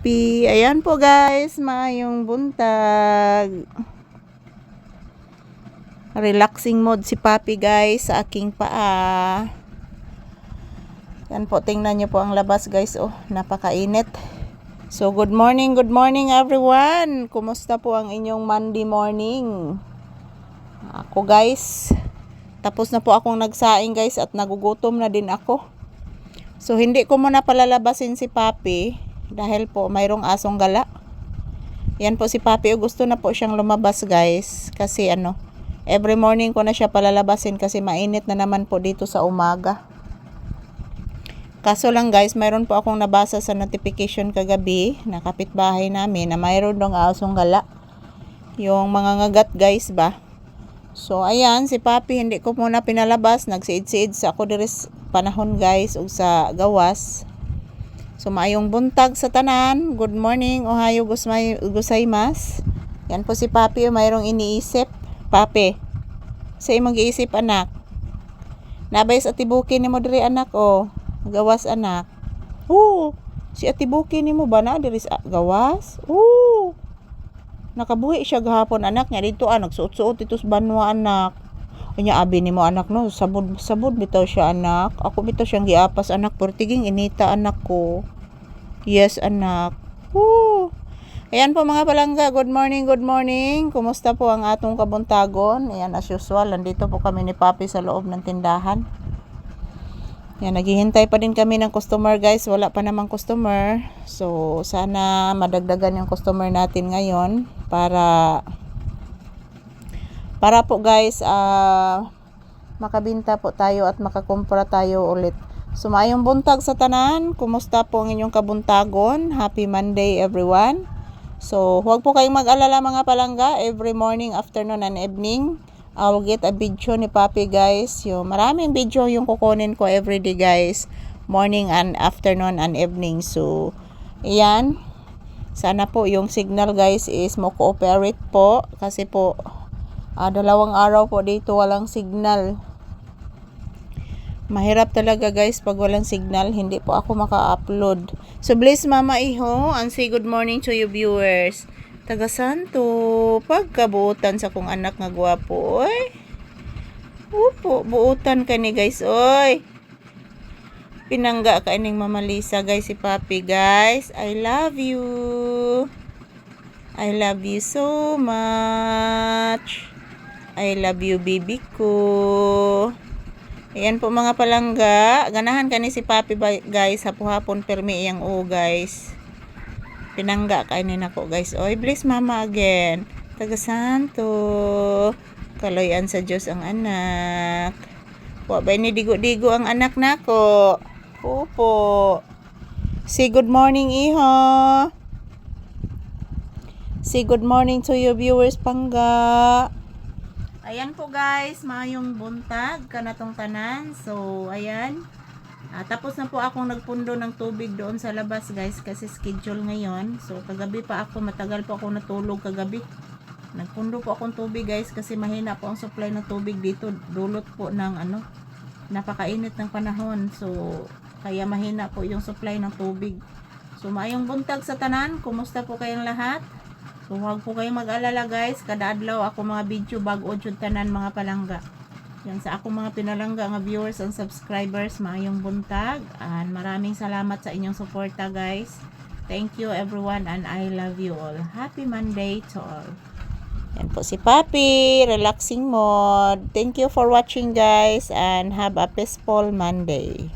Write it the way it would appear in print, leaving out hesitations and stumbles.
Papi. Ayan po guys, maayong buntag. Relaxing mode si Papi guys sa aking paa. Yan po, tingnan nyo po ang labas guys. Oh, napakainit. So good morning everyone. Kumusta po ang inyong Monday morning? Ako guys, tapos na po akong nagsaing guys at nagugutom na din ako. So hindi ko muna palalabasin si Papi dahil po mayroong asong gala. Yan po si Papi, gusto na po siyang lumabas guys kasi every morning ko na siya palalabasin kasi mainit na naman po dito sa umaga. Kaso lang guys, mayroon po akong nabasa sa notification kagabi na kapitbahay namin na mayroon dong asong gala. Yung mga ngagat guys ba. So ayan, si Papi hindi ko muna pinalabas, nagsiid-siid sa ako diris panahon guys ug sa gawas. So maayong buntag sa tanan. Good morning, ohayo gozaimasu. Yan po si Papi, mayroong iniisip. Papi, sa imong giisip anak. Nabay sa atibukin nimo diri anak oh. Gawas anak. Si atibukin nimo ba na diri sa gawas? Nakabuhi siya gahapon anak nya dito nagsuot-suot ito sa banwa anak. Unya abi nimo anak no, sabod bitaw siya anak. Ako bitaw siyang giapas anak, portiging inita anak ko. Yes anak. Ayan po mga palangga, good morning. Kumusta po ang atong kabuntagon? Ayan as usual, nandito po kami ni Papi sa loob ng tindahan. Yan, naghihintay pa din kami ng customer guys. Wala pa namang customer. So, sana madagdagan yung customer natin ngayon para po guys makabinta po tayo at makakumpra tayo ulit. So, maayong buntag sa tanan. Kumusta po ang inyong kabuntagon? Happy Monday everyone. So, huwag po kayong mag-alala mga palangga. Every morning, afternoon, and evening, I'll get a video ni Papi guys. Yung maraming video yung kukunin ko everyday guys. Morning and afternoon and evening. So, ayan. Sana po yung signal guys is mo-cooperate po. Kasi po, 2 araw po dito walang signal. Mahirap talaga guys pag walang signal. Hindi po ako maka-upload. So, bless Mama Iho and say good morning to you viewers. Taga Santo, pagkabuutan sa kong anak nga gwapo, oy. Upo, buutan ka ni guys, oy. Pinangga ka ining Mama Lisa guys, si Papi guys. I love you. I love you so much. I love you baby ko. Ayan po mga palangga. Ganahan ka ni si Papi guys, hapon-hapon permi iyang guys. Pinangga kainin ako guys. Oy, bless Mama again. Taga Santo. Kaloyan sa Diyos ang anak. Wa ba ni digo-digo ang anak nako? Opo. Say good morning iho. Say good morning to your viewers pangga. Ayan po guys, maayong buntag kanatong tanan. So, ayan. Tapos na po akong nagpundo ng tubig doon sa labas guys kasi schedule ngayon. So kagabi pa ako, matagal po ako natulog kagabi. Nagpundo po akong tubig guys kasi mahina po ang supply ng tubig dito. Dulot po ng napakainit ng panahon. So kaya mahina po yung supply ng tubig. So maayong buntag sa tanan. Kumusta po kayong lahat? So huwag po kayong mag-alala guys. Kada adlaw ako mga video bago jud tanan mga palangga. Yan sa akong mga pinalangga nga viewers and subscribers, maayong buntag. And maraming salamat sa inyong suporta guys. Thank you everyone and I love you all. Happy Monday to all. Yan po si Papi, relaxing mode. Thank you for watching guys and have a peaceful Monday.